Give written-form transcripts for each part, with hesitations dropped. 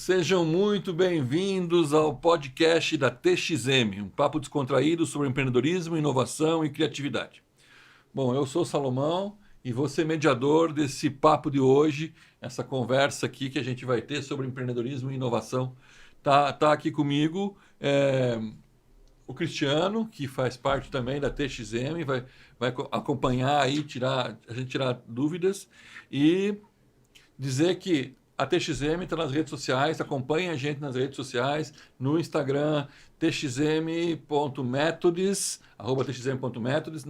Sejam muito bem-vindos ao podcast da TXM, um papo descontraído sobre empreendedorismo, inovação e criatividade. Bom, eu sou o Salomão e vou ser mediador desse papo de hoje, essa conversa aqui que a gente vai ter sobre empreendedorismo e inovação. Tá aqui comigo o Cristiano, que faz parte também da TXM, vai acompanhar aí, a gente tirar dúvidas e dizer que a TXM está nas redes sociais, acompanhe a gente nas redes sociais, no Instagram, txm.methods, @txm.methods,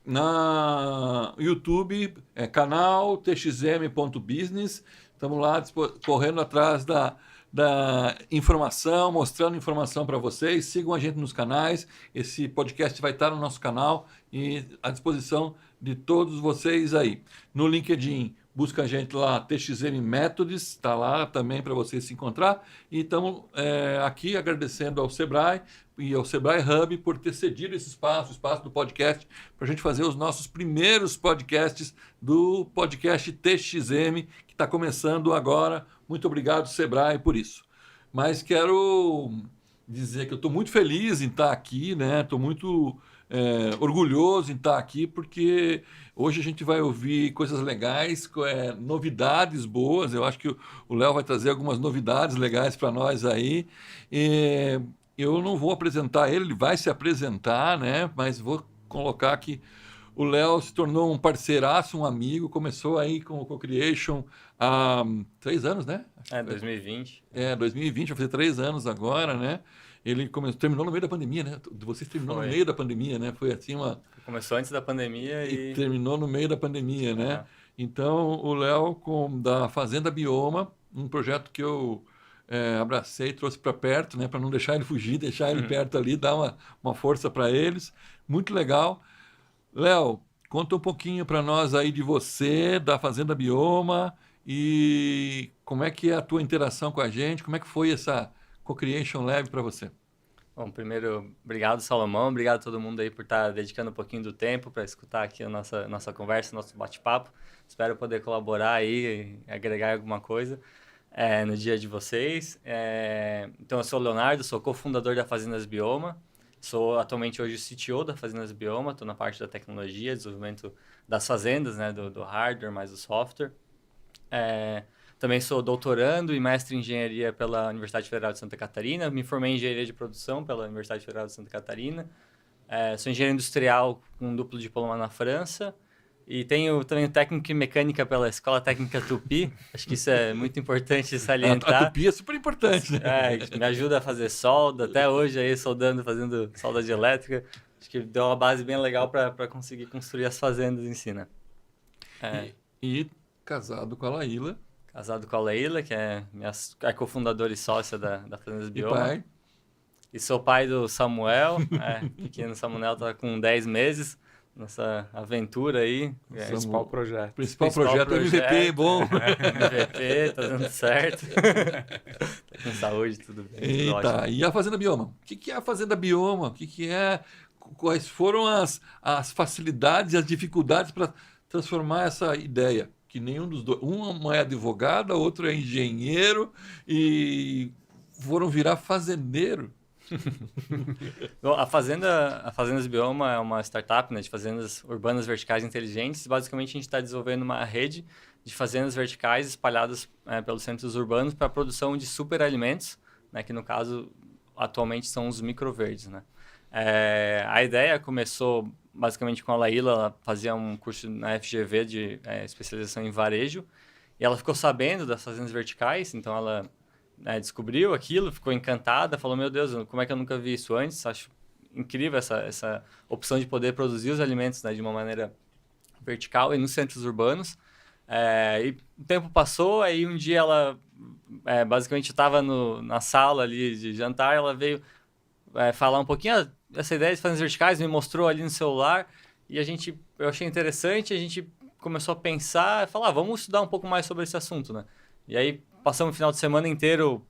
na YouTube, canal txm.business. Estamos lá correndo atrás da informação, mostrando informação para vocês. Sigam a gente nos canais. Esse podcast vai estar no nosso canal e à disposição de todos vocês aí. No LinkedIn, busca a gente lá, TXM Methods, está lá também para você se encontrar. E estamos aqui agradecendo ao Sebrae e ao Sebrae Hub por ter cedido esse espaço, o espaço do podcast, para a gente fazer os nossos primeiros podcasts do podcast TXM, que está começando agora. Muito obrigado, Sebrae, por isso. Mas quero dizer que eu estou muito feliz em estar aqui, né? Estou muito orgulhoso em estar aqui, porque hoje a gente vai ouvir coisas legais, novidades boas. Eu acho que o Léo vai trazer algumas novidades legais para nós aí. Eu não vou apresentar ele vai se apresentar, né? Mas vou colocar aqui. O Léo se tornou um parceiraço, um amigo, começou aí com o Co-Creation há 3 anos, né? 2020. 2020, vai fazer 3 anos agora, né? Ele terminou no meio da pandemia, né? Vocês terminou no meio da pandemia, né? Foi assim Começou antes da pandemia e terminou no meio da pandemia, né? Então, o Léo, da Fazenda Bioma, um projeto que eu abracei, trouxe para perto, né? Para não deixar ele fugir, deixar ele perto ali, dar uma força para eles. Muito legal. Léo, conta um pouquinho para nós aí de você, da Fazenda Bioma, e como é que é a tua interação com a gente, como é que foi essa Co-Creation Lab para você? Bom, primeiro, obrigado, Salomão, obrigado a todo mundo aí por estar dedicando um pouquinho do tempo para escutar aqui a nossa conversa, nosso bate-papo. Espero poder colaborar aí e agregar alguma coisa no dia de vocês. Então, eu sou o Leonardo, sou cofundador da Fazendas Bioma. Sou atualmente hoje o CTO da Fazendas Bioma, estou na parte da tecnologia, desenvolvimento das fazendas, né, do hardware mais do software. Também sou doutorando e mestre em engenharia pela Universidade Federal de Santa Catarina. Me formei em engenharia de produção pela Universidade Federal de Santa Catarina. Sou engenheiro industrial com um duplo diploma na França. E tenho também técnico em mecânica pela Escola Técnica Tupi. Acho que isso é muito importante salientar. A Tupi é super importante, né? Me ajuda a fazer solda. Até hoje aí soldando, fazendo solda de elétrica. Acho que deu uma base bem legal para conseguir construir as fazendas em si, né? E casado com a Laíla. Casado com a Laíla, que é minha cofundadora e sócia da Fazendas Bioma. E pai. E sou pai do Samuel. Pequeno Samuel está com 10 meses. Nossa aventura aí. Principal projeto. Principal projeto MVP, bom. MVP, tá dando certo. Tá com saúde, tudo bem. Eita, e a Fazenda Bioma? O que é a Fazenda Bioma? Quais foram as facilidades e as dificuldades para transformar essa ideia? Que nenhum dos dois. Uma é advogada, outro é engenheiro e foram virar fazendeiro. Bom, a Fazendas Bioma é uma startup, né, de fazendas urbanas verticais inteligentes. Basicamente, a gente está desenvolvendo uma rede de fazendas verticais espalhadas pelos centros urbanos para a produção de superalimentos, né, que no caso atualmente são os microverdes, né? A ideia começou basicamente com a Laíla. Ela fazia um curso na FGV de especialização em varejo e ela ficou sabendo das fazendas verticais, então ela descobriu aquilo, ficou encantada, falou, meu Deus, como é que eu nunca vi isso antes? Acho incrível essa opção de poder produzir os alimentos, né, de uma maneira vertical e nos centros urbanos. E o tempo passou, aí um dia ela basicamente estava na sala ali de jantar, ela veio falar um pouquinho dessa ideia de fazendas verticais, me mostrou ali no celular e eu achei interessante, a gente começou a pensar, falar, vamos estudar um pouco mais sobre esse assunto, né? E aí passamos o final de semana inteiro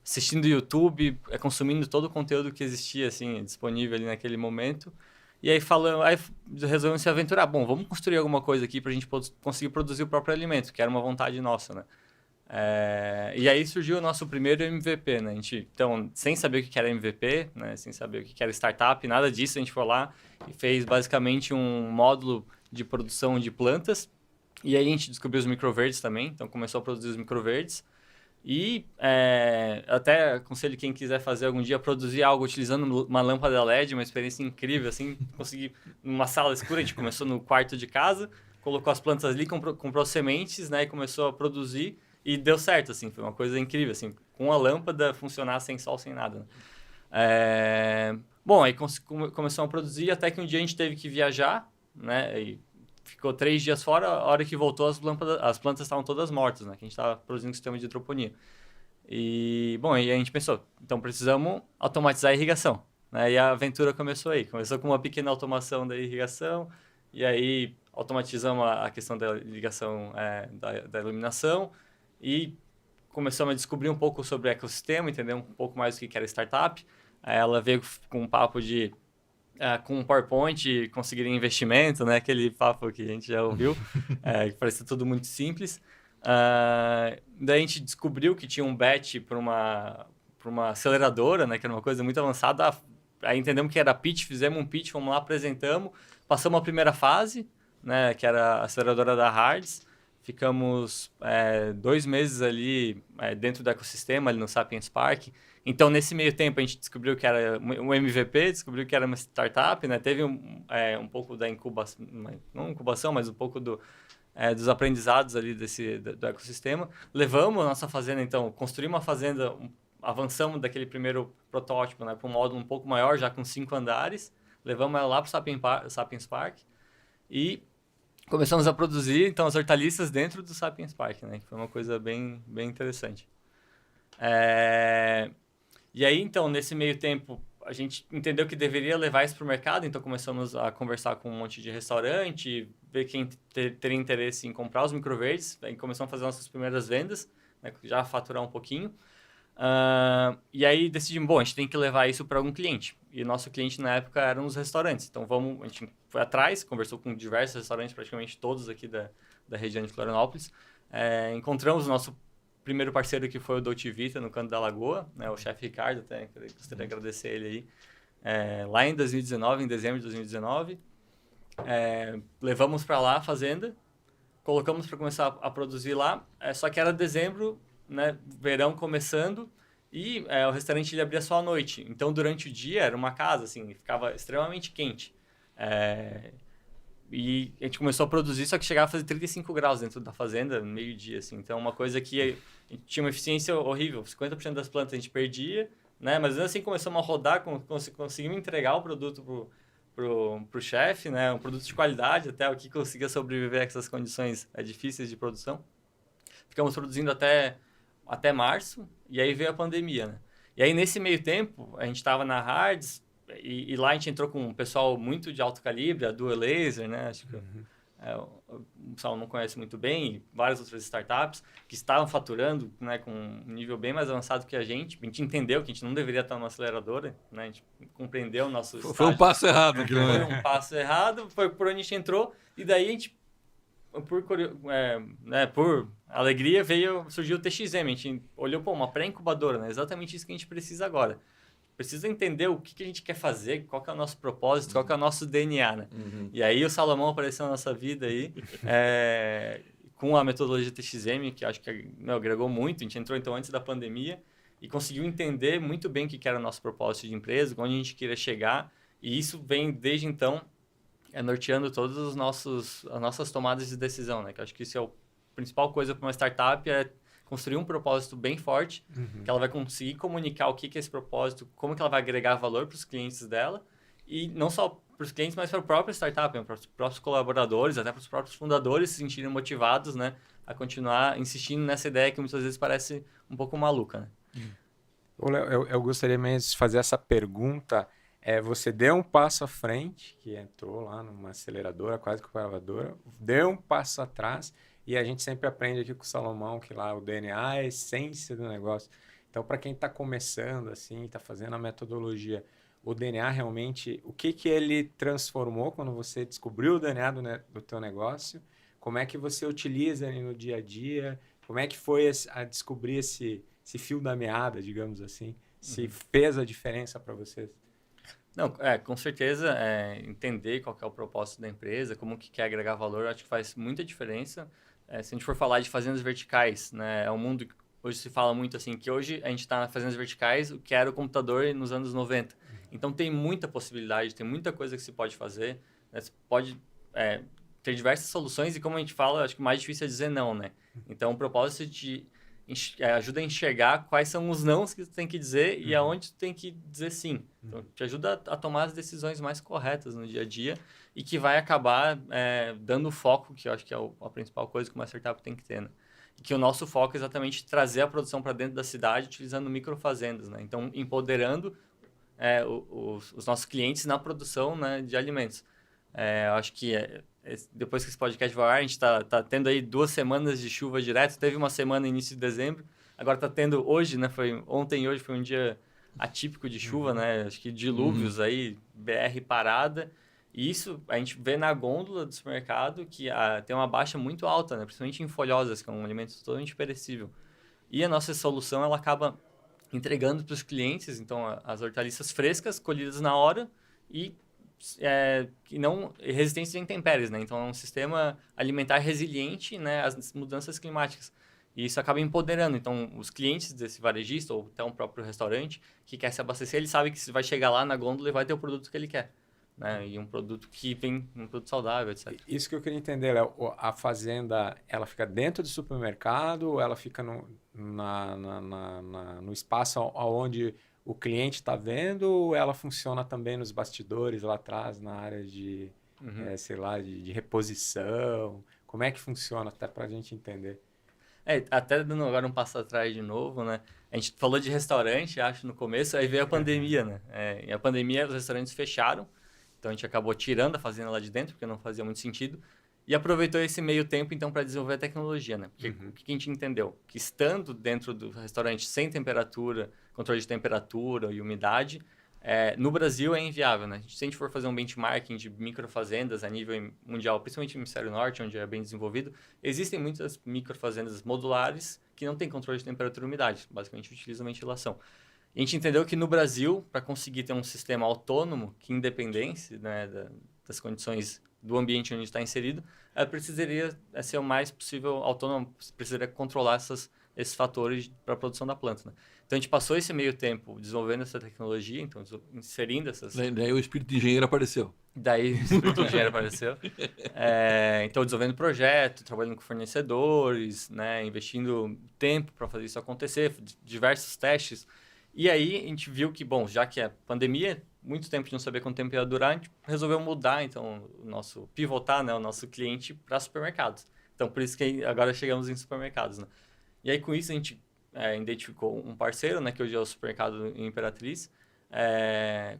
assistindo YouTube, consumindo todo o conteúdo que existia assim, disponível ali naquele momento. E aí resolvemos se aventurar. Bom, vamos construir alguma coisa aqui para a gente conseguir produzir o próprio alimento, que era uma vontade nossa, né? E aí surgiu o nosso primeiro MVP, né? A gente, então, sem saber o que era MVP, né? Sem saber o que era startup, nada disso, a gente foi lá e fez basicamente um módulo de produção de plantas. E aí a gente descobriu os microverdes também, então começou a produzir os microverdes. E até aconselho quem quiser fazer algum dia, produzir algo utilizando uma lâmpada LED, uma experiência incrível, assim, conseguir numa sala escura, a gente começou no quarto de casa, colocou as plantas ali, comprou sementes, né, e começou a produzir, e deu certo, assim, foi uma coisa incrível, assim, com a lâmpada funcionar sem sol, sem nada, né? Bom, aí começou a produzir, até que um dia a gente teve que viajar, né, e ficou 3 dias fora, a hora que voltou as plantas estavam todas mortas, né? Que a gente estava produzindo um sistema de hidroponia. E, bom, aí a gente pensou, então precisamos automatizar a irrigação, né? E a aventura começou aí. Começou com uma pequena automação da irrigação, e aí automatizamos a questão da irrigação, da iluminação, e começamos a descobrir um pouco sobre o ecossistema, entender um pouco mais o que era startup. Aí ela veio com um papo de com um PowerPoint conseguir investimento, né? Aquele papo que a gente já ouviu, que parecia tudo muito simples. Daí a gente descobriu que tinha um bet para uma aceleradora, né? Que era uma coisa muito avançada. Aí entendemos que era pitch, fizemos um pitch, fomos lá, apresentamos, passamos a primeira fase, né? Que era a aceleradora da Hards. Ficamos 2 meses ali dentro do ecossistema, ali no Sapiens Park. Então, nesse meio tempo, a gente descobriu que era um MVP, descobriu que era uma startup, né? Teve um pouco da incubação, não incubação, mas um pouco dos aprendizados ali do ecossistema. Levamos a nossa fazenda, então, construímos uma fazenda, avançamos daquele primeiro protótipo, né, para um módulo um pouco maior, já com 5 andares. Levamos ela lá para o Sapiens Park e começamos a produzir, então, as hortaliças dentro do Sapiens Park, né? Que foi uma coisa bem, bem interessante. E aí, então, nesse meio tempo, a gente entendeu que deveria levar isso para o mercado, então começamos a conversar com um monte de restaurante, ver quem teria interesse em comprar os microverdes, aí começamos a fazer nossas primeiras vendas, né, já faturar um pouquinho. E aí decidimos, bom, a gente tem que levar isso para algum cliente. E o nosso cliente na época eram os restaurantes. Então a gente foi atrás, conversou com diversos restaurantes, praticamente todos aqui da região de Florianópolis. Encontramos o nosso primeiro parceiro, que foi o Dolce Vita, no Canto da Lagoa, né, o chefe Ricardo, até gostaria de agradecer ele aí. Lá em 2019, em dezembro de 2019, levamos para lá a fazenda, colocamos para começar a produzir lá, só que era dezembro, né, verão começando, e o restaurante ele abria só à noite. Então, durante o dia, era uma casa, assim, ficava extremamente quente. E a gente começou a produzir, só que chegava a fazer 35 graus dentro da fazenda, meio-dia, assim. Então, uma coisa que a gente tinha uma eficiência horrível. 50% das plantas a gente perdia, né? Mas assim começamos a rodar, conseguimos entregar o produto pro chefe, né? Um produto de qualidade, até o que conseguia sobreviver a essas condições difíceis de produção. Ficamos produzindo até março, e aí veio a pandemia, né? E aí, nesse meio tempo, a gente estava na Hards, e lá a gente entrou com um pessoal muito de alto calibre, a Dual Laser, né? Acho que o pessoal não conhece muito bem, e várias outras startups que estavam faturando, né, com um nível bem mais avançado que a gente. A gente entendeu que a gente não deveria estar numa aceleradora, né? A gente compreendeu o nosso estágio. Foi um passo errado. Foi um passo errado, foi por onde a gente entrou, e daí a gente, por alegria, surgiu o TXM. A gente olhou, uma pré-incubadora, né? Exatamente isso que a gente precisa agora. Precisa entender o que a gente quer fazer, qual que é o nosso propósito, qual que é o nosso DNA, né? E aí o Salomão apareceu na nossa vida aí, com a metodologia TXM, que acho que agregou muito. A gente entrou então antes da pandemia e conseguiu entender muito bem o que era o nosso propósito de empresa, onde a gente queria chegar, e isso vem desde então norteando todas as nossas tomadas de decisão, né? Que acho que isso é a principal coisa para uma startup, construir um propósito bem forte, que ela vai conseguir comunicar o que é esse propósito, como que ela vai agregar valor para os clientes dela, e não só para os clientes, mas para a própria startup, né? Para os próprios colaboradores, até para os próprios fundadores se sentirem motivados, né, a continuar insistindo nessa ideia que muitas vezes parece um pouco maluca, né? Ô, Léo, eu gostaria mesmo de fazer essa pergunta. Você deu um passo à frente, que entrou lá numa aceleradora, quase calculadora, deu um passo atrás. E a gente sempre aprende aqui com o Salomão que lá o DNA é a essência do negócio. Então, para quem está começando, assim, está fazendo a metodologia, o DNA realmente, o que ele transformou quando você descobriu o DNA do teu negócio? Como é que você utiliza ele no dia a dia? Como é que foi a descobrir esse fio da meada, digamos assim? Se fez a diferença para vocês? Não, com certeza, entender qual que é o propósito da empresa, como que quer agregar valor, acho que faz muita diferença. Se a gente for falar de fazendas verticais, né, é um mundo que hoje se fala muito assim, que hoje a gente está nas fazendas verticais, o que era o computador nos anos 90. Então, tem muita possibilidade, tem muita coisa que se pode fazer, né? Você pode ter diversas soluções e, como a gente fala, acho que o mais difícil é dizer não, né? Então, o propósito ajuda a enxergar quais são os nãos que tu tem que dizer e aonde tu tem que dizer sim. Então, te ajuda a tomar as decisões mais corretas no dia a dia e que vai acabar dando foco, que eu acho que é a principal coisa que uma startup tem que ter, né? E que o nosso foco é exatamente trazer a produção para dentro da cidade utilizando microfazendas, né? Então, empoderando os nossos clientes na produção, né, de alimentos. Eu acho que depois que esse podcast vai ao ar, a gente tá tendo aí 2 semanas de chuva direto. Teve uma semana no início de dezembro. Agora tá tendo hoje, né? Ontem e hoje foi um dia atípico de chuva, né? Acho que dilúvios aí, BR parada. E isso a gente vê na gôndola do supermercado que tem uma baixa muito alta, né? Principalmente em folhosas, que é um alimento totalmente perecível. E a nossa solução, ela acaba entregando para os clientes, então, as hortaliças frescas, colhidas na hora e que não resistentes a intempéries, né? Então, é um sistema alimentar resiliente, né, às mudanças climáticas. E isso acaba empoderando. Então, os clientes desse varejista ou até um próprio restaurante que quer se abastecer, ele sabe que você vai chegar lá na gôndola e vai ter o produto que ele quer, né? E um produto que vem, um produto saudável, etc. Isso que eu queria entender, Léo. A fazenda, ela fica dentro do supermercado ou ela fica no espaço onde o cliente está vendo, ou ela funciona também nos bastidores lá atrás, na área de, sei lá, de reposição? Como é que funciona, até para a gente entender? Até dando agora um passo atrás de novo, né? A gente falou de restaurante, acho, no começo, aí veio a pandemia, né? E a pandemia, os restaurantes fecharam, então a gente acabou tirando a fazenda lá de dentro, porque não fazia muito sentido, e aproveitou esse meio tempo, então, para desenvolver a tecnologia, né? Porque o que a gente entendeu? Que estando dentro do restaurante sem temperatura, controle de temperatura e umidade, no Brasil é inviável, né? Se a gente for fazer um benchmarking de microfazendas a nível mundial, principalmente no Hemisfério Norte, onde é bem desenvolvido, existem muitas microfazendas modulares que não têm controle de temperatura e umidade, basicamente utilizam ventilação. E a gente entendeu que no Brasil, para conseguir ter um sistema autônomo que independesse, né, das condições do ambiente onde está inserido, precisaria ser o mais possível autônomo, precisaria controlar esses fatores para a produção da planta, né? Então, a gente passou esse meio tempo desenvolvendo essa tecnologia, então, inserindo essas... Daí o espírito de engenheiro apareceu. Daí o espírito de engenheiro apareceu. Então, desenvolvendo projeto, trabalhando com fornecedores, né, investindo tempo para fazer isso acontecer, diversos testes. E aí, a gente viu que, bom, já que é pandemia, muito tempo de não saber quanto tempo ia durar, a gente resolveu mudar, então, pivotar, né, o nosso cliente para supermercados. Então, por isso que agora chegamos em supermercados, né? E aí, com isso, a gente identificou um parceiro, né, que hoje é o supermercado Imperatriz.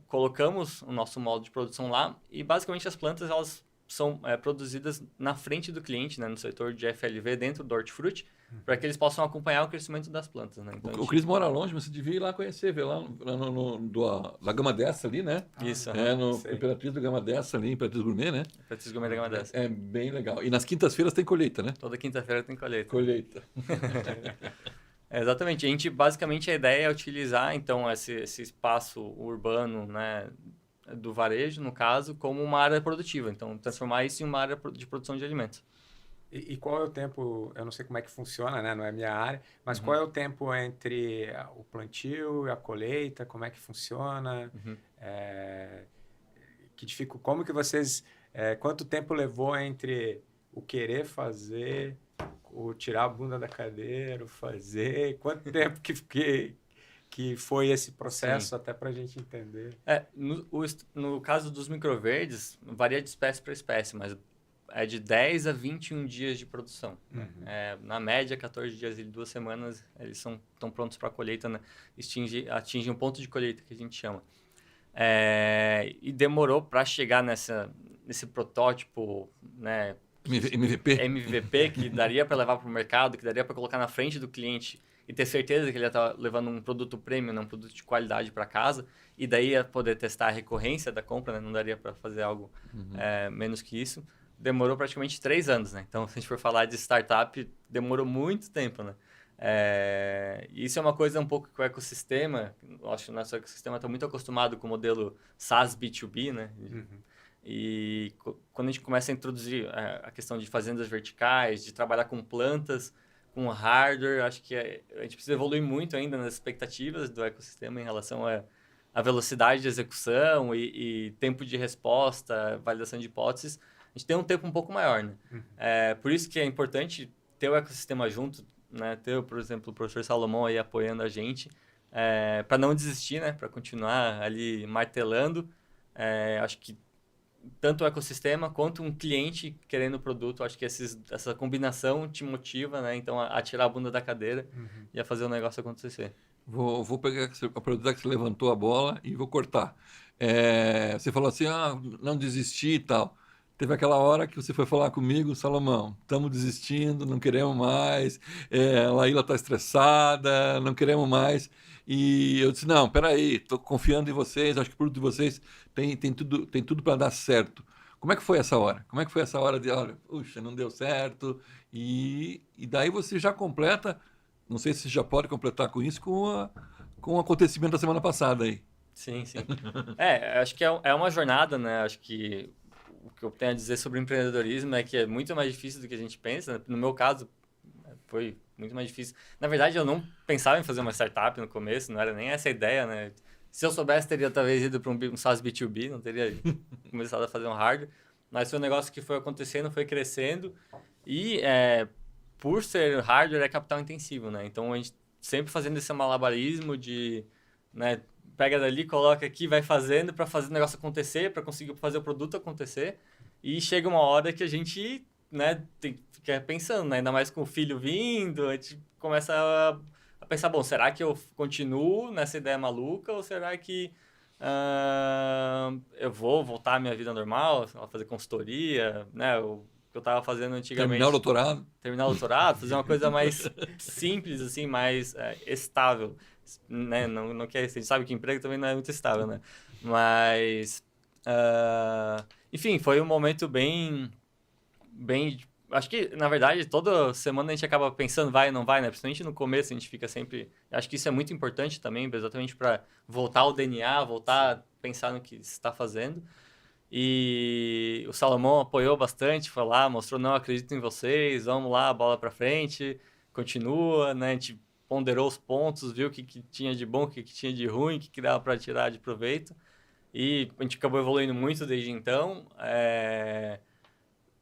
Colocamos o nosso modo de produção lá e, basicamente, as plantas elas são produzidas na frente do cliente, né, no setor de FLV, dentro do hortifruti, para que eles possam acompanhar o crescimento das plantas, né? Então, o Cris mora longe, mas você devia ir lá conhecer, ver lá da Gama Dessa ali, né? Isso. No Imperatriz do Gama Dessa ali, Imperatriz Gourmet, né? Imperatriz Gourmet da Gama Dessa. É bem legal. E nas quintas-feiras tem colheita, né? Toda quinta-feira tem colheita. Colheita. Exatamente. Basicamente, a ideia é utilizar, então, esse espaço urbano, né, do varejo, no caso, como uma área produtiva. Então, transformar isso em uma área de produção de alimentos. E qual é o tempo, eu não sei como é que funciona, né? Não é minha área, mas qual é o tempo entre o plantio e a colheita? Como é que funciona? Como que vocês... quanto tempo levou entre o querer fazer, o tirar a bunda da cadeira, o fazer? Quanto tempo que foi esse processo? Sim. Até para a gente entender? No caso dos microverdes, varia de espécie para espécie, mas é de 10 a 21 dias de produção. Na média, 14 dias e 2 semanas, eles estão prontos para a colheita, né? Atingem um ponto de colheita, que a gente chama. E demorou para chegar nesse protótipo, né? MVP, que daria para levar para o mercado, que daria para colocar na frente do cliente e ter certeza que ele ia estar levando um produto premium, um produto de qualidade para casa, e daí ia poder testar a recorrência da compra, né? Não daria para fazer algo menos que isso. demorou praticamente 3 anos, né? Então, se a gente for falar de startup, demorou muito tempo, né? Isso é uma coisa um pouco que o ecossistema, eu acho que o nosso ecossistema está muito acostumado com o modelo SaaS B2B, né? E quando a gente começa a introduzir a questão de fazendas verticais, de trabalhar com plantas, com hardware, acho que a gente precisa evoluir muito ainda nas expectativas do ecossistema em relação à velocidade de execução e tempo de resposta, validação de hipóteses. A gente tem um tempo um pouco maior, né? Por isso que é importante ter o ecossistema junto, né? Ter, por exemplo, o professor Salomão aí apoiando a gente, para não desistir, né? Para continuar ali martelando. Acho que tanto o ecossistema quanto um cliente querendo o produto, acho que essa combinação te motiva, né? Então, a tirar a bunda da cadeira e a fazer o negócio acontecer. Vou pegar, aproveitar que você levantou a bola e vou cortar. Você falou assim, não desistir e tal. Teve aquela hora que você foi falar comigo, Salomão, estamos desistindo, não queremos mais, a Laíla está estressada, não queremos mais. E eu disse, não, peraí, estou confiando em vocês, acho que o produto de vocês tem tudo para dar certo. Como é que foi essa hora? Como é que foi essa hora de, olha, puxa, não deu certo? E daí você já completa, não sei se você já pode completar com isso, com o acontecimento da semana passada aí. Sim, sim. Acho que é uma jornada, né? Acho que o que eu tenho a dizer sobre empreendedorismo é que é muito mais difícil do que a gente pensa, né? No meu caso, foi muito mais difícil. Na verdade, eu não pensava em fazer uma startup no começo, não era nem essa a ideia, né? Se eu soubesse, teria talvez ido para um SaaS B2B, não teria começado a fazer um hardware. Mas foi um negócio que foi acontecendo, foi crescendo. E por ser hardware, é capital intensivo, né? Então, a gente sempre fazendo esse malabarismo de, né, pega dali, coloca aqui, vai fazendo para fazer o negócio acontecer, para conseguir fazer o produto acontecer. E chega uma hora que a gente, né, fica pensando, né? Ainda mais com o filho vindo, a gente começa a pensar, bom, será que eu continuo nessa ideia maluca ou será que eu vou voltar à minha vida normal, fazer consultoria, né? O que eu estava fazendo antigamente. Terminar o doutorado, fazer uma coisa mais simples, assim, mais estável, né? Não quer, a gente sabe que emprego também não é muito estável, né? Mas, enfim, foi um momento bem, acho que, na verdade, toda semana a gente acaba pensando vai ou não vai, né? Principalmente no começo a gente fica sempre... Acho que isso é muito importante também, exatamente para voltar ao DNA, voltar a pensar no que se está fazendo. E o Salomão apoiou bastante, foi lá, mostrou, não, acredito em vocês, vamos lá, bola para frente, continua, né? A gente ponderou os pontos, viu o que tinha de bom, o que tinha de ruim, o que dava para tirar de proveito. E a gente acabou evoluindo muito desde então.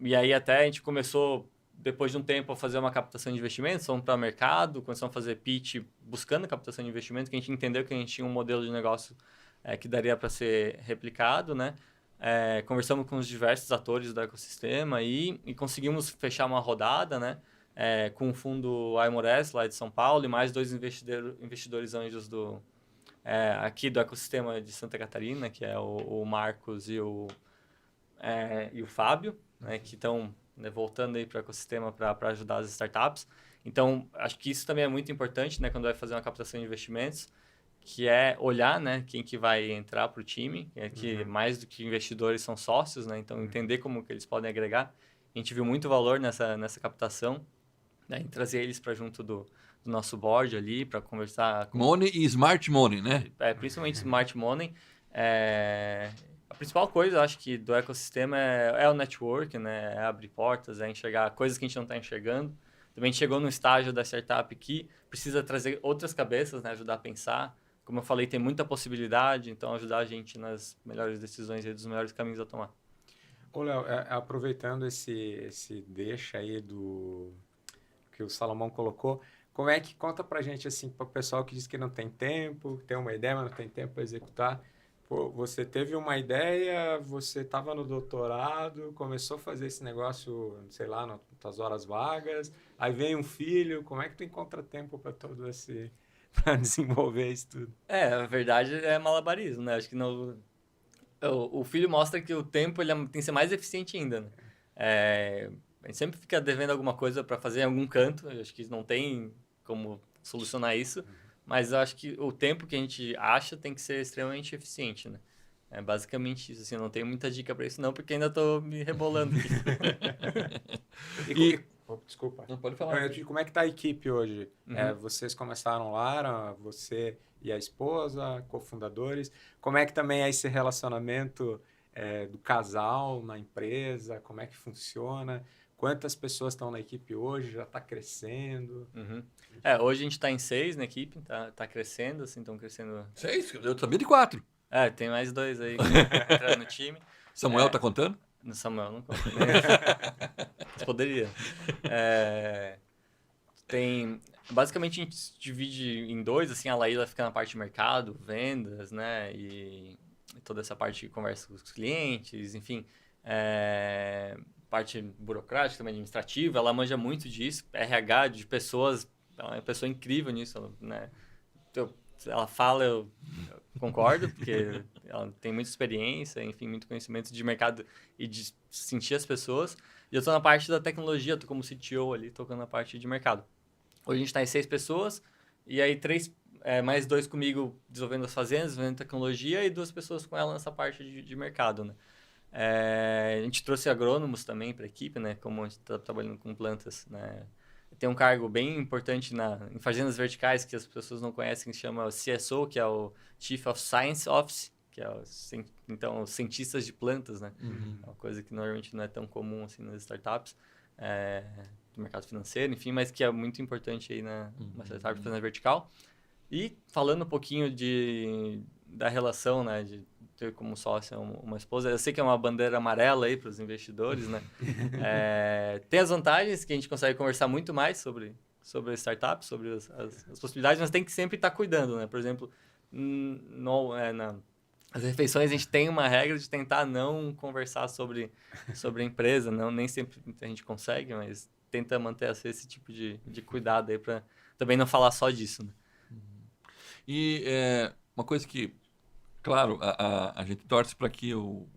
E aí até a gente começou, depois de um tempo, a fazer uma captação de investimentos, fomos para o mercado, começamos a fazer pitch buscando captação de investimentos, que a gente entendeu que a gente tinha um modelo de negócio que daria para ser replicado, né? Conversamos com os diversos atores do ecossistema e conseguimos fechar uma rodada, né? Com o fundo Aimores, lá de São Paulo, e mais 2 investidores anjos aqui do ecossistema de Santa Catarina, que é o Marcos e o Fábio, né, que estão, né, voltando aí para o ecossistema para ajudar as startups. Então, acho que isso também é muito importante, né, quando vai fazer uma captação de investimentos, que é olhar, né, quem que vai entrar para o time, que mais do que investidores são sócios, né, então entender como que eles podem agregar. A gente viu muito valor nessa captação, né, em trazer eles para junto do nosso board ali, para conversar... Money e Smart Money, né? Principalmente Smart Money. A principal coisa, eu acho que, do ecossistema é o network, né? É abrir portas, é enxergar coisas que a gente não está enxergando. Também a gente chegou no estágio da startup que precisa trazer outras cabeças, né? Ajudar a pensar. Como eu falei, tem muita possibilidade, então ajudar a gente nas melhores decisões e dos melhores caminhos a tomar. Ô, Léo, aproveitando esse deixa aí do que o Salomão colocou, como é que conta pra gente, assim, para o pessoal que diz que não tem tempo, tem uma ideia, mas não tem tempo para executar? Pô, você teve uma ideia, você estava no doutorado, começou a fazer esse negócio, sei lá, nas tuas horas vagas, aí vem um filho, como é que tu encontra tempo para todo esse... para desenvolver isso tudo? A verdade é malabarismo, né? Acho que o filho mostra que o tempo ele tem que ser mais eficiente ainda, né? A gente sempre fica devendo alguma coisa para fazer em algum canto, eu acho que não tem como solucionar isso, mas eu acho que o tempo que a gente acha tem que ser extremamente eficiente, né? É basicamente isso, assim, eu não tenho muita dica para isso não, porque ainda estou me rebolando aqui. Desculpa. Não pode falar. Como é que tá a equipe hoje? Uhum. Vocês começaram lá, você e a esposa, cofundadores. Como é que também é esse relacionamento do casal na empresa? Como é que funciona? Quantas pessoas estão na equipe hoje? Já está crescendo? Uhum. Hoje a gente está em 6 na equipe, tá crescendo, assim, estão crescendo. 6? Eu sabia de 4. Tem mais 2 aí que entraram no time. Samuel tá contando? No Samuel não conta. Mas poderia. Basicamente a gente se divide em 2, assim, a Laíla fica na parte de mercado, vendas, né, e toda essa parte de conversa com os clientes, enfim, parte burocrática, também administrativa, ela manja muito disso, RH de pessoas, ela é uma pessoa incrível nisso, né, ela fala, eu concordo, porque ela tem muita experiência, enfim, muito conhecimento de mercado e de sentir as pessoas. E eu estou na parte da tecnologia, estou como CTO ali, tocando na parte de mercado. Hoje a gente está em 6 pessoas, e aí 3, mais 2 comigo desenvolvendo as fazendas, desenvolvendo tecnologia, e 2 pessoas com ela nessa parte de mercado, né? A gente trouxe agrônomos também para a equipe, né? Como a gente está trabalhando com plantas, né? Tem um cargo bem importante em fazendas verticais que as pessoas não conhecem, que se chama CSO, que é o Chief of Science Office, que é os cientistas de plantas, né? Uhum. É uma coisa que normalmente não é tão comum assim nas startups, do mercado financeiro, enfim, mas que é muito importante aí na startup de fazenda vertical. E falando um pouquinho da relação, né, de ter como sócia uma esposa, eu sei que é uma bandeira amarela aí para os investidores, né? Tem as vantagens que a gente consegue conversar muito mais sobre startups, sobre as possibilidades, mas tem que sempre estar cuidando, né? Por exemplo, nas refeições a gente tem uma regra de tentar não conversar sobre a empresa, nem sempre a gente consegue, mas tenta manter esse tipo de cuidado aí para também não falar só disso, né? E uma coisa que, claro, a gente torce para que o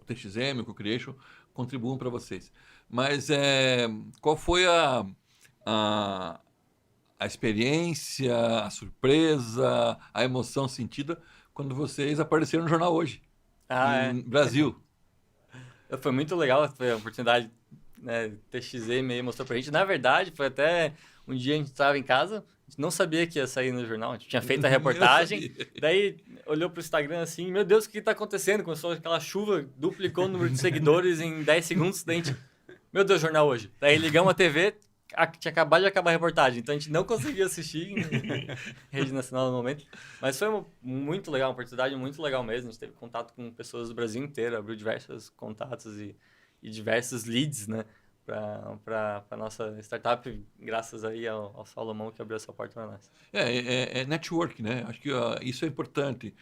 TXM, o Co-Creation, contribuam para vocês. Mas qual foi a experiência, a surpresa, a emoção sentida quando vocês apareceram no jornal Hoje, em Brasil? Foi muito legal, foi a oportunidade, né, TXM aí mostrou pra gente. Na verdade, foi até um dia a gente estava em casa, a gente não sabia que ia sair no jornal, a gente tinha feito a reportagem, daí olhou pro Instagram assim, meu Deus, o que está acontecendo? Começou aquela chuva, duplicou o número de seguidores em 10 segundos, daí a gente, meu Deus, jornal Hoje. Daí ligamos a TV, tinha acabado de acabar a reportagem, então a gente não conseguia assistir em rede nacional no momento, mas foi muito legal, uma oportunidade muito legal mesmo, a gente teve contato com pessoas do Brasil inteiro, abriu diversos contatos e diversos leads, né, para a nossa startup, graças aí ao Salomão que abriu essa porta para nós. É network, né? Acho que isso é importante.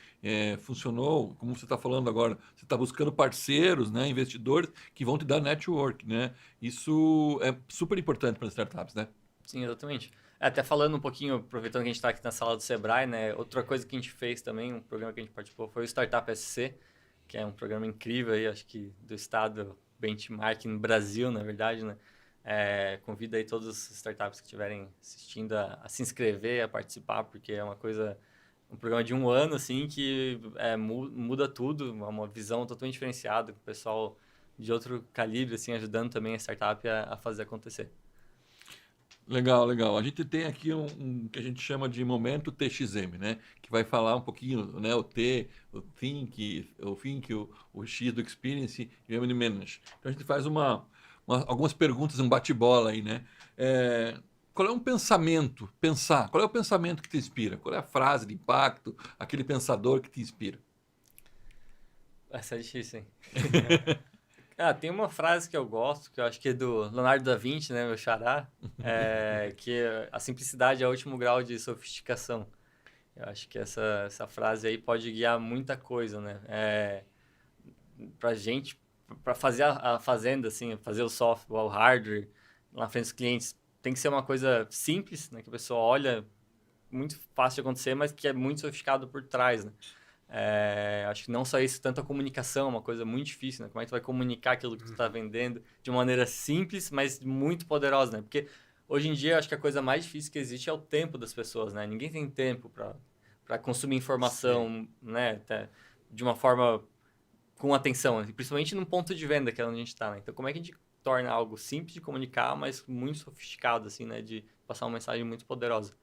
Funcionou, como você está falando agora, você está buscando parceiros, né, investidores que vão te dar network, né? Isso é super importante para as startups, né? Sim, exatamente. Até falando um pouquinho, aproveitando que a gente está aqui na sala do Sebrae, né? Outra coisa que a gente fez também, um programa que a gente participou, foi o Startup SC, que é um programa incrível aí, acho que do estado, benchmark no Brasil, na verdade, né? Convido aí todas as startups que estiverem assistindo a se inscrever, a participar, porque é um programa de 1 ano, assim, que muda tudo, uma visão totalmente diferenciada, com o pessoal de outro calibre, assim, ajudando também a startup a fazer acontecer. Legal, legal. A gente tem aqui um que a gente chama de momento TXM, né? Que vai falar um pouquinho, né? O T, o Think, o X do Experience e o M Manage. Então a gente faz algumas perguntas, um bate-bola aí, né? Qual é um pensamento? Qual é o pensamento que te inspira? Qual é a frase de impacto, aquele pensador que te inspira? Essa é difícil, hein? Tem uma frase que eu gosto, que eu acho que é do Leonardo da Vinci, né, meu xará, que a simplicidade é o último grau de sofisticação. Eu acho que essa frase aí pode guiar muita coisa, né? Pra gente, para fazer a fazenda, assim, fazer o software, o hardware, na frente dos clientes, tem que ser uma coisa simples, né, que a pessoa olha, muito fácil de acontecer, mas que é muito sofisticado por trás, né? Acho que não só isso, tanto a comunicação é uma coisa muito difícil, né? Como é que tu vai comunicar aquilo que tu está vendendo de uma maneira simples, mas muito poderosa, né? Porque hoje em dia, acho que a coisa mais difícil que existe é o tempo das pessoas, né? Ninguém tem tempo para consumir informação, né? de uma forma com atenção, né? Principalmente num ponto de venda, que é onde a gente está, né? Então, como é que a gente torna algo simples de comunicar, mas muito sofisticado, assim, né? De passar uma mensagem muito poderosa.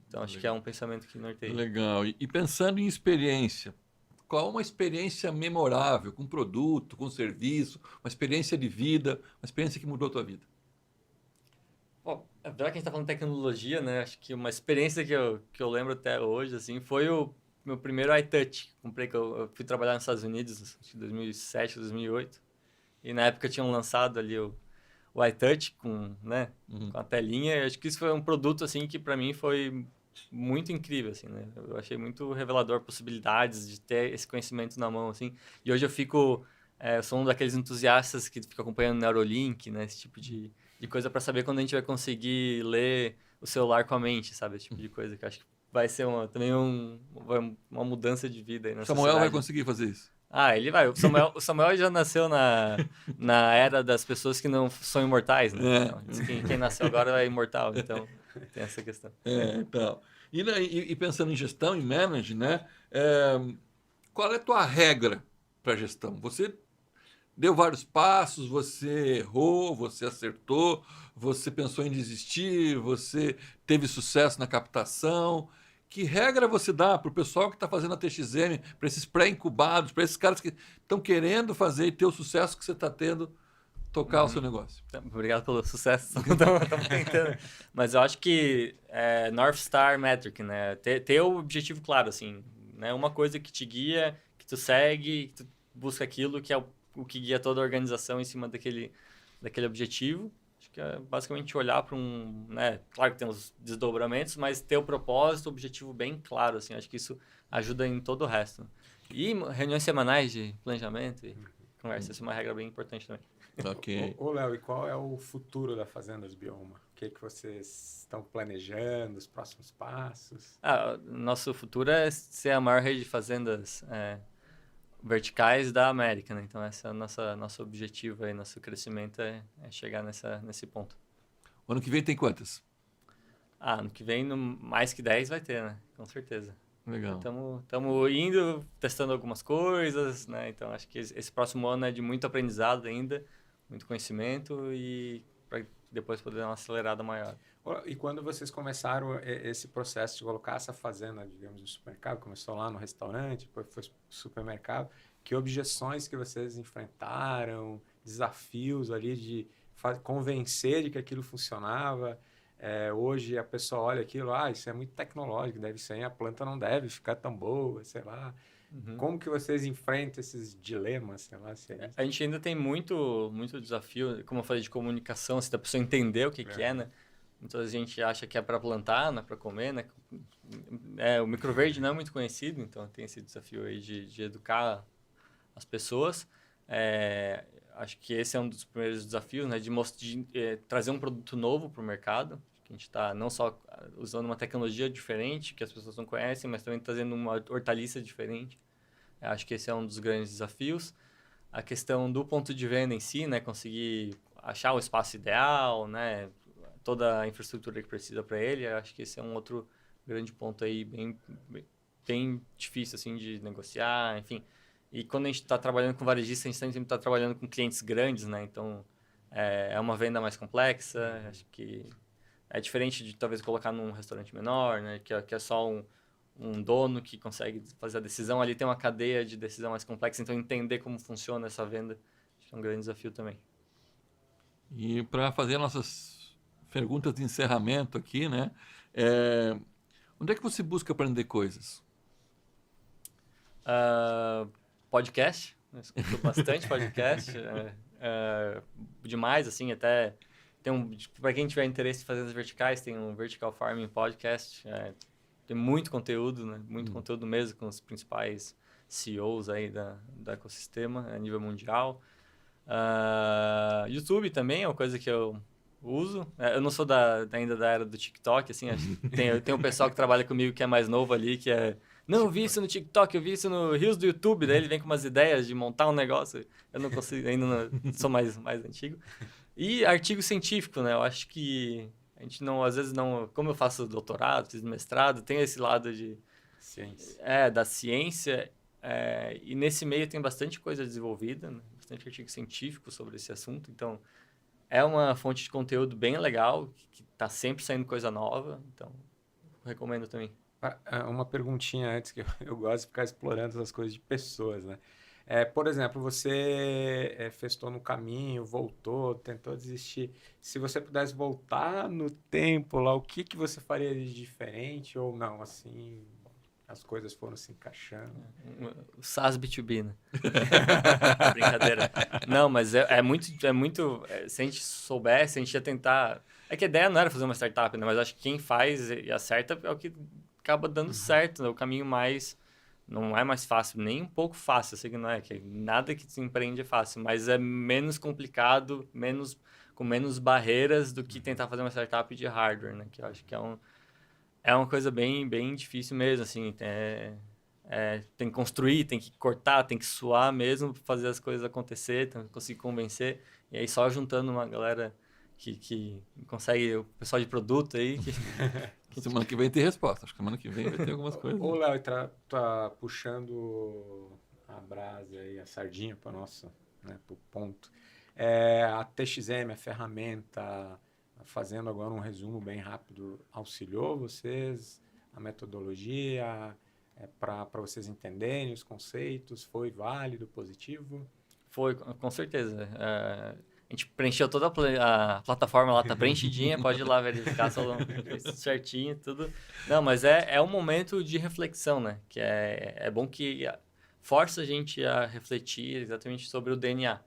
Então, acho que é um pensamento que norteia. Legal. E pensando em experiência, qual uma experiência memorável, com produto, com serviço, uma experiência de vida, uma experiência que mudou a tua vida? Bom, já que a gente está falando de tecnologia, né? Acho que uma experiência que eu lembro até hoje, assim, foi o meu primeiro iTouch. Comprei, que eu fui trabalhar nos Estados Unidos, acho que 2007, 2008. E na época tinham lançado ali o iTouch com, né, com a telinha. E acho que isso foi um produto, assim, que para mim foi muito incrível, assim, né? Eu achei muito revelador possibilidades de ter esse conhecimento na mão, assim. E hoje eu sou um daqueles entusiastas que fica acompanhando Neuralink, né? Esse tipo de coisa para saber quando a gente vai conseguir ler o celular com a mente, sabe? Esse tipo de coisa que eu acho que vai ser também uma mudança de vida aí na Samuel vai sociedade. conseguir fazer isso. Ah, ele vai. O Samuel já nasceu na era das pessoas que não são imortais, né? Então, diz que quem nasceu agora é imortal, então tem essa questão. Então. E pensando em gestão, em management, né? Qual é a tua regra para gestão? Você deu vários passos, você errou, você acertou, você pensou em desistir, você teve sucesso na captação. Que regra você dá para o pessoal que está fazendo a TXM, para esses pré-incubados, para esses caras que estão querendo fazer e ter o sucesso que você está tendo, tocar o seu negócio? Obrigado pelo sucesso. Estamos tentando. Mas eu acho que North Star Metric, né? Ter o objetivo claro, assim, né? Uma coisa que te guia, que tu segue, que tu busca aquilo que é o que guia toda a organização em cima daquele objetivo. Acho que é basicamente olhar para né? Claro que tem os desdobramentos, mas ter o propósito, o objetivo bem claro, assim. Acho que isso ajuda em todo o resto. E reuniões semanais de planejamento e conversa. Essa é uma regra bem importante também. Ok. Ô, Léo, e qual é o futuro da Fazendas Bioma? O que vocês estão planejando, os próximos passos? Nosso futuro é ser a maior rede de fazendas verticais da América, né? Então, esse é o nosso objetivo aí, nosso crescimento é chegar nesse ponto. O ano que vem tem quantas? Ano que vem, mais que 10 vai ter, né? Com certeza. Legal. Estamos indo, testando algumas coisas, né? Então, acho que esse próximo ano é de muito aprendizado ainda, muito conhecimento e para depois poder dar uma acelerada maior. E quando vocês começaram esse processo de colocar essa fazenda, digamos, no supermercado, começou lá no restaurante, depois foi supermercado, que objeções que vocês enfrentaram, desafios ali de convencer de que aquilo funcionava? Hoje a pessoa olha aquilo, isso é muito tecnológico, deve ser, a planta não deve ficar tão boa, sei lá. Como que vocês enfrentam esses dilemas, sei lá? A gente ainda tem muito desafio, como eu falei, de comunicação, se da pessoa entender o que é, né? Muita gente acha que é para plantar, não é para comer, né? O microverde não é muito conhecido, então tem esse desafio aí de educar as pessoas. Acho que esse é um dos primeiros desafios, né? De trazer um produto novo para o mercado. A gente está não só usando uma tecnologia diferente, que as pessoas não conhecem, mas também trazendo uma hortaliça diferente. Acho que esse é um dos grandes desafios. A questão do ponto de venda em si, né? Conseguir achar o espaço ideal, né? Toda a infraestrutura que precisa para ele. Acho que esse é um outro grande ponto aí, bem difícil assim, de negociar, enfim. E quando a gente está trabalhando com varejista, a gente sempre está trabalhando com clientes grandes, né? Então, é uma venda mais complexa. Acho que é diferente de talvez colocar num restaurante menor, né? Que é só um dono que consegue fazer a decisão. Ali tem uma cadeia de decisão mais complexa, então entender como funciona essa venda acho que é um grande desafio também. E para fazer nossas perguntas de encerramento aqui, né? Onde é que você busca aprender coisas? Podcast. Eu escuto bastante podcast. Demais, assim, até... Para quem tiver interesse em fazendas verticais, tem um Vertical Farming Podcast. Tem muito conteúdo, né? Muito conteúdo mesmo, com os principais CEOs aí do ecossistema a nível mundial. YouTube também é uma coisa que eu uso. Eu não sou ainda da era do TikTok, assim. Tem um pessoal que trabalha comigo que é mais novo ali, que é... Não, eu vi isso no TikTok, eu vi isso no Reels do YouTube. Daí ele vem com umas ideias de montar um negócio. Eu não consigo, ainda não, sou mais antigo. E artigo científico, né? Eu acho que a gente não, às vezes não... Como eu faço doutorado, fiz mestrado, tem esse lado de... Ciência. Da ciência. E nesse meio tem bastante coisa desenvolvida, né? Bastante artigo científico sobre esse assunto. Então, é uma fonte de conteúdo bem legal, que está sempre saindo coisa nova. Então, recomendo também. Uma perguntinha antes, que eu gosto de ficar explorando essas coisas de pessoas, né? Por exemplo, você festou no caminho, voltou, tentou desistir. Se você pudesse voltar no tempo lá, o que você faria de diferente ou não? Assim, as coisas foram se encaixando. O SaaS B2B, né? Brincadeira. Não, mas é muito... se a gente soubesse, a gente ia tentar... É que a ideia não era fazer uma startup, né? Mas acho que quem faz e acerta é o que acaba dando certo, né? O caminho mais... Não é mais fácil, nem um pouco fácil. Eu sei que não é, que nada que se empreende é fácil, mas é menos complicado, com menos barreiras do que tentar fazer uma startup de hardware, né? Que eu acho que é uma coisa bem, bem difícil mesmo, assim. Tem que construir, tem que cortar, tem que suar mesmo para fazer as coisas acontecer, conseguir convencer. E aí só juntando uma galera que consegue, o pessoal de produto aí... Semana que vem tem resposta. Acho que semana que vem vai ter algumas coisas. Ô, Léo, tá puxando a brasa aí, a sardinha para nosso, né, pro ponto. A TXM, a ferramenta, fazendo agora um resumo bem rápido, auxiliou vocês? A metodologia, para vocês entenderem os conceitos, foi válido, positivo? Foi, com certeza. A gente preencheu toda a plataforma lá, tá preenchidinha, pode ir lá verificar se tudo certinho, tudo. Não, mas é um momento de reflexão, né? Que é bom que força a gente a refletir exatamente sobre o DNA.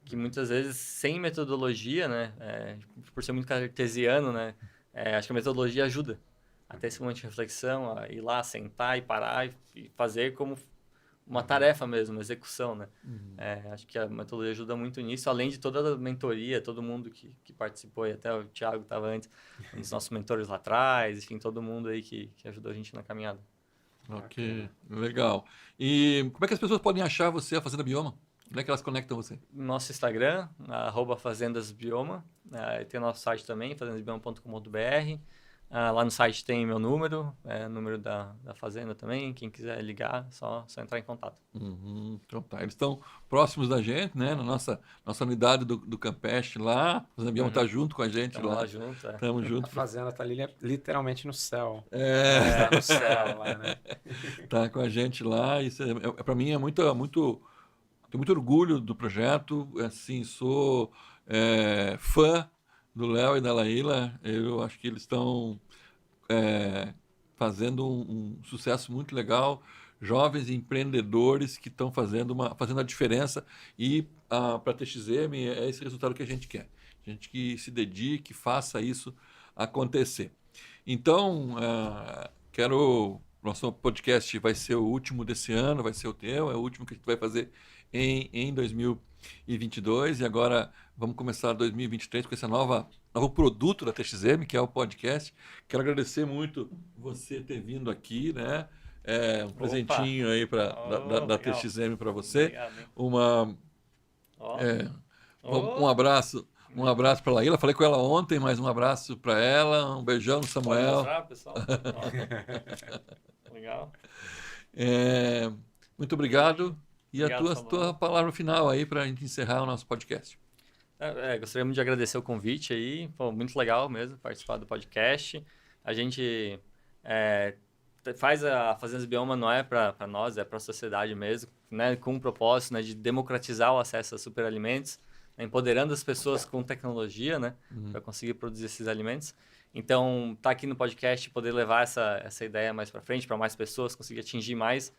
Que muitas vezes, sem metodologia, né? Por ser muito cartesiano, né? Acho que a metodologia ajuda a ter esse momento de reflexão, a ir lá, sentar e parar e fazer como uma tarefa mesmo, uma execução, né? Acho que a metodologia ajuda muito nisso, além de toda a mentoria, todo mundo que participou, e até o Thiago estava antes, um dos nossos mentores lá atrás, enfim, todo mundo aí que ajudou a gente na caminhada. Ok, legal. E como é que as pessoas podem achar você, a Fazenda Bioma? Como é que elas conectam você? Nosso Instagram, @fazendasbioma, tem o nosso site também, fazendasbioma.com.br. Lá no site tem meu número, número da Fazenda também. Quem quiser ligar, só entrar em contato. Então tá. Eles estão próximos da gente, né? Na nossa unidade do Campestre lá. A Fazenda Bioma está junto com a gente lá. Lá junto, Estamos juntos. A Fazenda está literalmente no céu. Tá no céu lá, né? Tá com a gente lá. Isso para mim é tenho muito orgulho do projeto. Assim, sou fã do Léo e da Laíla. Eu acho que eles estão fazendo um sucesso muito legal. Jovens empreendedores que estão fazendo a diferença. E para a TXM é esse resultado que a gente quer. Gente que se dedique, faça isso acontecer. Então, nosso podcast vai ser o último desse ano, vai ser o teu, é o último que a gente vai fazer em 2022. E agora vamos começar 2023 com esse novo produto da TXM, que é o podcast. Quero agradecer muito você ter vindo aqui, né? Um presentinho aí da TXM para você. Obrigado, Um abraço. Um abraço para a Laíla. Falei com ela ontem, mas um abraço para ela. Um beijão no Samuel. Pode mostrar, pessoal? Legal. Muito obrigado. E Obrigado, a tua palavra final aí para a gente encerrar o nosso podcast. Gostaria muito de agradecer o convite aí. Foi muito legal mesmo participar do podcast. A gente faz a Fazendas Bioma, não é para nós, é para a sociedade mesmo, né? Com um propósito, né, de democratizar o acesso a superalimentos, empoderando as pessoas com tecnologia, né, para conseguir produzir esses alimentos. Então, tá aqui no podcast, poder levar essa ideia mais para frente, para mais pessoas, conseguir atingir mais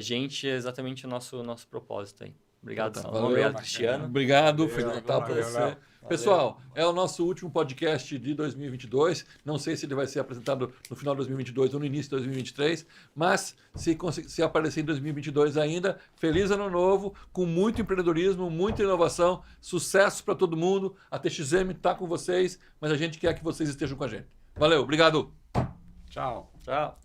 gente, é exatamente o nosso propósito aí. Obrigado, Salomão. Obrigado, Cristiano. Obrigado, Felipe Natal para você. Valeu. Pessoal, é o nosso último podcast de 2022. Não sei se ele vai ser apresentado no final de 2022 ou no início de 2023, mas se aparecer em 2022 ainda, feliz ano novo, com muito empreendedorismo, muita inovação, sucesso para todo mundo. A TXM está com vocês, mas a gente quer que vocês estejam com a gente. Valeu, obrigado. Tchau. Tchau.